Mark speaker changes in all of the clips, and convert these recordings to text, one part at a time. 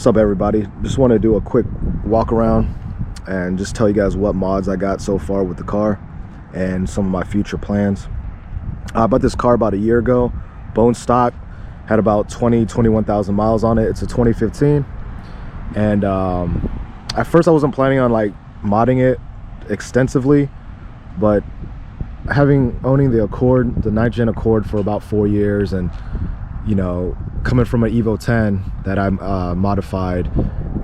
Speaker 1: What's up, everybody? Just want to do a quick walk around and just tell you guys what mods I got so far with the car and some of my future plans. I bought this car about a year ago, bone stock, had about 21,000 miles on it. It's a 2015, and at first I wasn't planning on like modding it extensively, but owning the Accord, the 9th gen Accord, for about 4 years, and you know, coming from an Evo 10 that I modified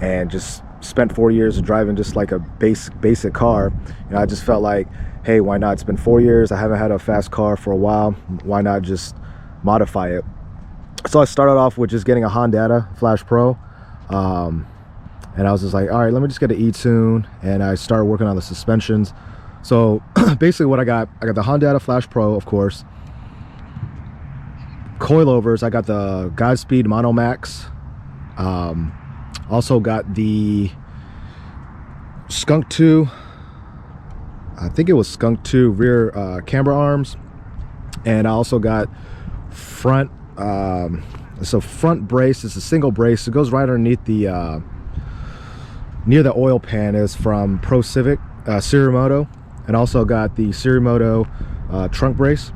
Speaker 1: and just spent 4 years driving just like a basic car, you know, I just felt like, hey, why not? It's been 4 years, I haven't had a fast car for a while, why not just modify it? So I started off with just getting a Honda Flash Pro, and I was just like, all right, let me just get an E-Tune, and I started working on the suspensions. So basically what I got the Honda Flash Pro, of course, coilovers. I got the Godspeed Mono Max, also got the Skunk 2, I think it was Skunk 2 rear camber arms, and I also got front, it's a front brace. It's a single brace. It goes right underneath the near the oil pan. Is from Pro Civic Sirimoto, and also got the Sirimoto trunk brace.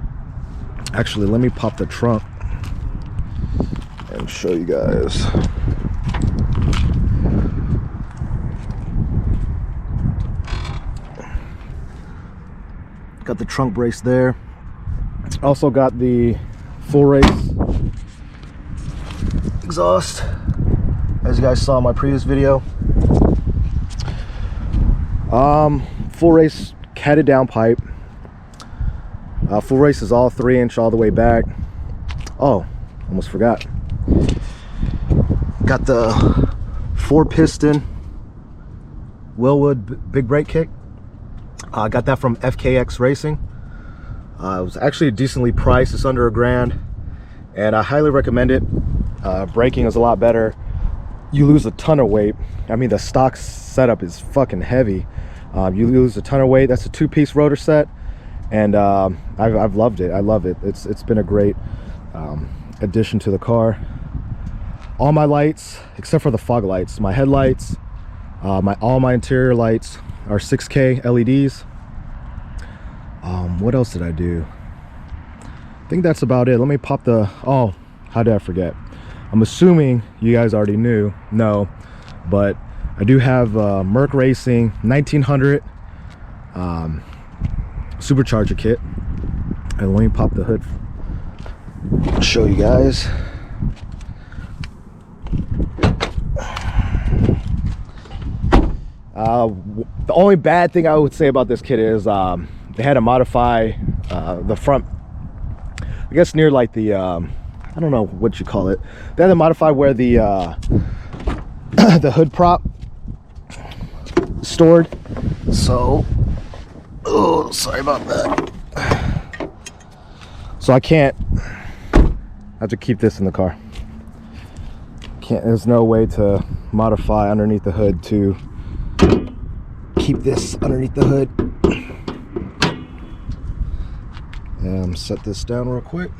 Speaker 1: Actually, let me pop the trunk and show you guys. Got the trunk brace there. Also got the full race exhaust, as you guys saw in my previous video. Full race catted down pipe. Full race is all 3-inch all the way back. Oh, almost forgot. Got the 4-piston Willwood big brake kick. I got that from FKX Racing. It was actually decently priced. It's under $1,000, and I highly recommend it. Braking is a lot better. You lose a ton of weight. I mean, the stock setup is fucking heavy. You lose a ton of weight. That's a 2-piece rotor set, and I've loved it. I love it. It's been a great addition to the car. All my lights, except for the fog lights, my headlights, all my interior lights are 6K LEDs. What else did I do? I think that's about it. Let me pop the, oh, how did I forget? I'm assuming you guys already know, but I do have Merc Racing 1900 Supercharger kit. And let me pop the hood, show you guys. The only bad thing I would say about this kit is they had to modify the front, I guess near like the I don't know what you call it. They had to modify where the the hood prop stored. So, oh, sorry about that. So I have to keep this in the car. There's no way to modify underneath the hood to keep this underneath the hood. Set this down real quick.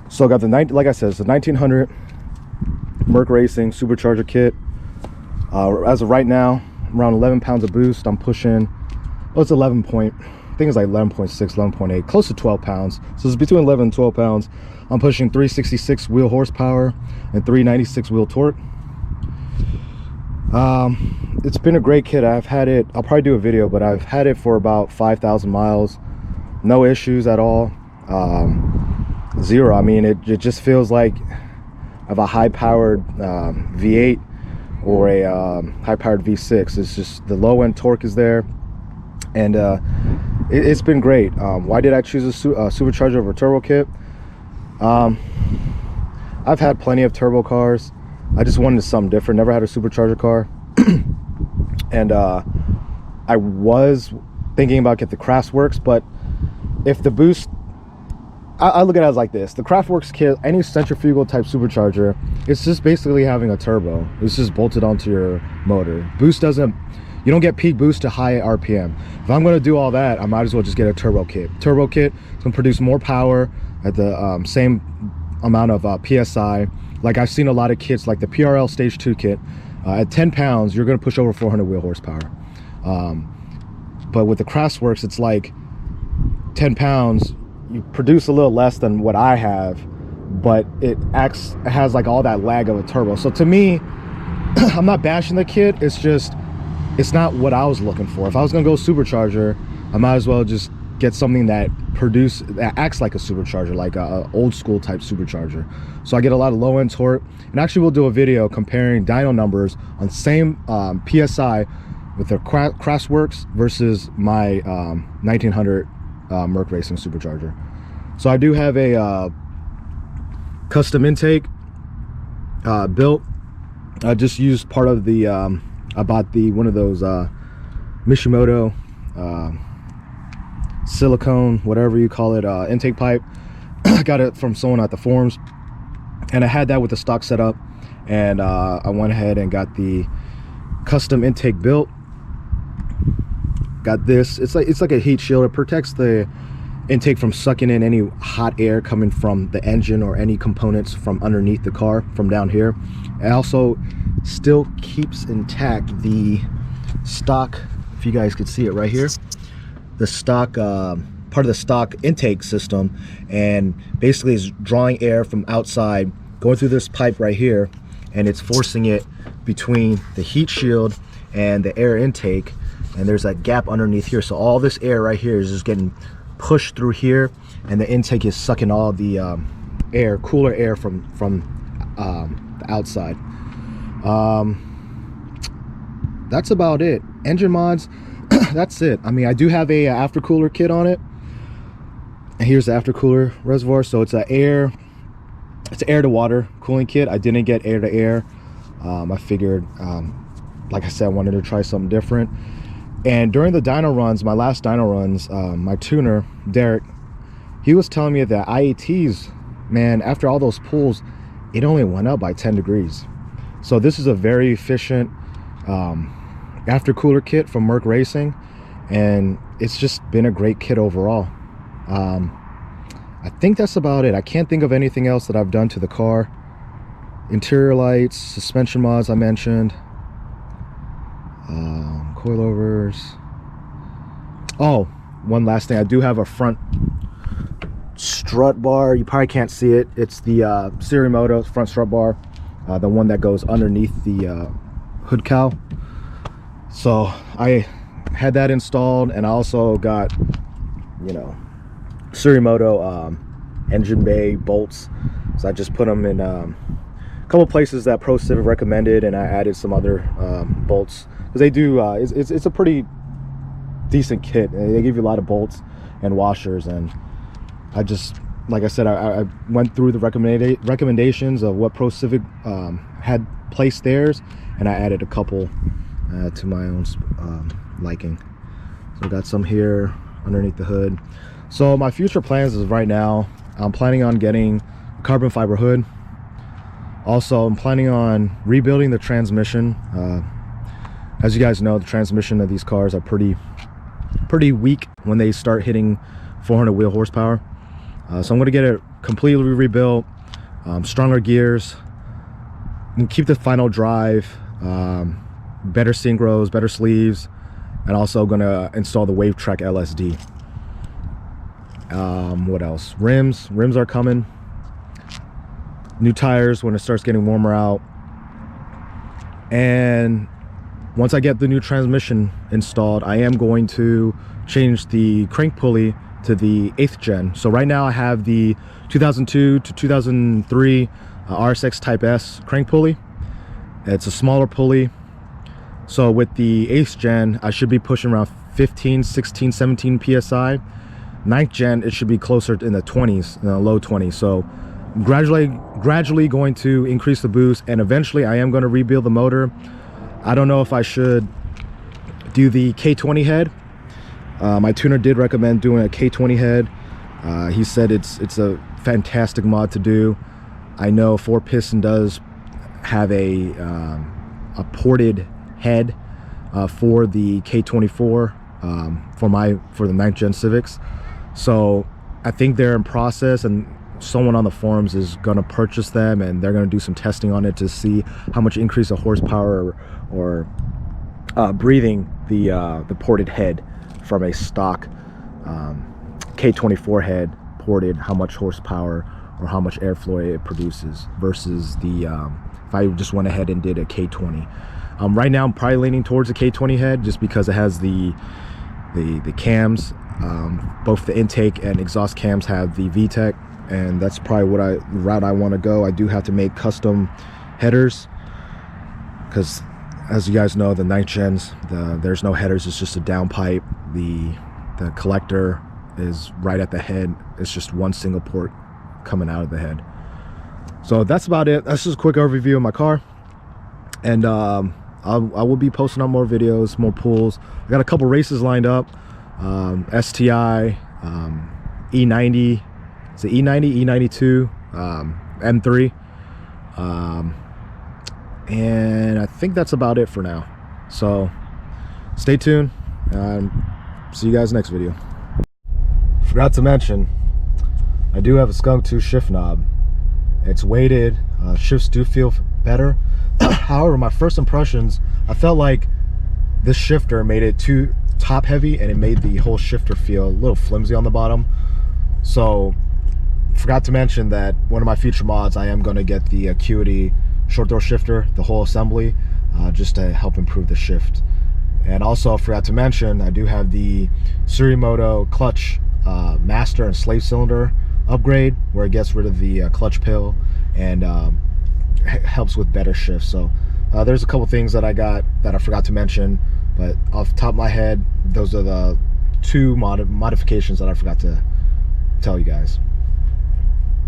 Speaker 1: So I got the like I said, it's the 1900 Merc Racing Supercharger kit. As of right now, around 11 pounds of boost. I'm pushing, oh, it's 11 point, I think it's like 11.6, 11.8, close to 12 pounds. So it's between 11 and 12 pounds. I'm pushing 366 wheel horsepower and 396 wheel torque. It's been a great kit. I've had it, I'll probably do a video, but I've had it for about 5,000 miles. No issues at all. Zero. I mean, it just feels like I have a high-powered V8 or a high-powered V6. It's just the low-end torque is there, and it's been great. Why did I choose a Supercharger over a turbo kit? I've had plenty of turbo cars. I just wanted something different. Never had a Supercharger car. And I was thinking about get the Craftsworks, but if the boost, I look at it as like this. The Craftworks kit, any centrifugal type supercharger, it's just basically having a turbo. It's just bolted onto your motor. Boost doesn't, you don't get peak boost to high RPM. If I'm going to do all that, I might as well just get a turbo kit. Turbo kit is going to produce more power at the same amount of PSI. Like I've seen a lot of kits like the PRL Stage 2 kit. At 10 pounds, you're going to push over 400 wheel horsepower. But with the Craftworks, it's like 10 pounds, you produce a little less than what I have, but it has like all that lag of a turbo. So to me, I'm not bashing the kit, it's just, it's not what I was looking for. If I was gonna go supercharger, I might as well just get something that acts like a supercharger, like a old school type supercharger. So I get a lot of low end torque. And actually we'll do a video comparing dyno numbers on same PSI with the Craftworks versus my 1900 Merc Racing supercharger. So I do have a custom intake built. I just used part of the I bought one of those Mishimoto silicone, whatever you call it, intake pipe. I got it from someone at the forums, and I had that with the stock setup, and I went ahead and got the custom intake built. Got this, it's like a heat shield. It protects the intake from sucking in any hot air coming from the engine or any components from underneath the car from down here. It also still keeps intact the stock, if you guys could see it right here, the stock part of the stock intake system, and basically is drawing air from outside going through this pipe right here, and it's forcing it between the heat shield and the air intake. And there's that gap underneath here, so all this air right here is just getting pushed through here, and the intake is sucking all the air, cooler air from the outside. That's about it. Engine mods, that's it. I mean, I do have a aftercooler kit on it, and here's the aftercooler reservoir. So it's air to water cooling kit. I didn't get air to air. I figured, like I said, I wanted to try something different. And during the dyno runs, my last dyno runs, my tuner, Derek, he was telling me that IATs, man, after all those pulls, it only went up by 10 degrees. So this is a very efficient aftercooler kit from Merc Racing, and it's just been a great kit overall. I think that's about it. I can't think of anything else that I've done to the car. Interior lights, suspension mods I mentioned. Coilovers. Oh, one last thing, I do have a front strut bar. You probably can't see it. It's the Sirimoto front strut bar, the one that goes underneath the hood cowl. So I had that installed, and I also got, you know, Sirimoto engine bay bolts. So I just put them in a couple places that Pro Civic recommended, and I added some other bolts, because they do it's a pretty decent kit. They give you a lot of bolts and washers, and I just, like I said, I went through the recommendations of what Pro Civic had placed theirs, and I added a couple to my own liking. So I got some here underneath the hood. So my future plans is, right now I'm planning on getting a carbon fiber hood. Also, I'm planning on rebuilding the transmission. As you guys know, the transmission of these cars are pretty weak when they start hitting 400 wheel horsepower. So I'm going to get it completely rebuilt, stronger gears, and keep the final drive, better synchros, better sleeves, and also going to install the Wave Track LSD. What else? Rims are coming. New tires when it starts getting warmer out. And once I get the new transmission installed, I am going to change the crank pulley to the 8th gen. So right now I have the 2002 to 2003 RSX Type S crank pulley. It's a smaller pulley. So with the 8th gen, I should be pushing around 15, 16, 17 PSI. 9th gen, it should be closer in the 20s, in the low 20s. So gradually going to increase the boost, and eventually I am going to rebuild the motor. I don't know if I should do the K20 head. My tuner did recommend doing a K20 head. He said it's a fantastic mod to do. I know 4Piston does have a ported head for the K24 for the 9th gen Civics. So I think they're in process, and someone on the forums is going to purchase them, and they're going to do some testing on it to see how much increase of horsepower or breathing the ported head from a stock K24 head ported, how much horsepower or how much airflow it produces versus the if I just went ahead and did a K20. Right now I'm probably leaning towards a K20 head just because it has the cams, both the intake and exhaust cams have the VTEC, and that's probably what route I want to go. I do have to make custom headers because, as you guys know, the 9th gens, there's no headers. It's just a downpipe. The collector is right at the head. It's just one single port coming out of the head. So that's about it. That's just a quick overview of my car, and I will be posting on more videos, more pulls. I got a couple races lined up. STI, E90, is it E90, E92, M3, and I think that's about it for now. So stay tuned, and see you guys next video. Forgot to mention, I do have a skunk tooth shift knob. It's weighted, shifts do feel better. However, my first impressions, I felt like this shifter made it too top heavy, and it made the whole shifter feel a little flimsy on the bottom. So forgot to mention that one of my future mods, I am going to get the Acuity short throw shifter, the whole assembly, just to help improve the shift. And also forgot to mention, I do have the Surimoto clutch master and slave cylinder upgrade, where it gets rid of the clutch pill and helps with better shifts. So there's a couple things that I got that I forgot to mention, but off the top of my head, those are the two modifications that I forgot to tell you guys.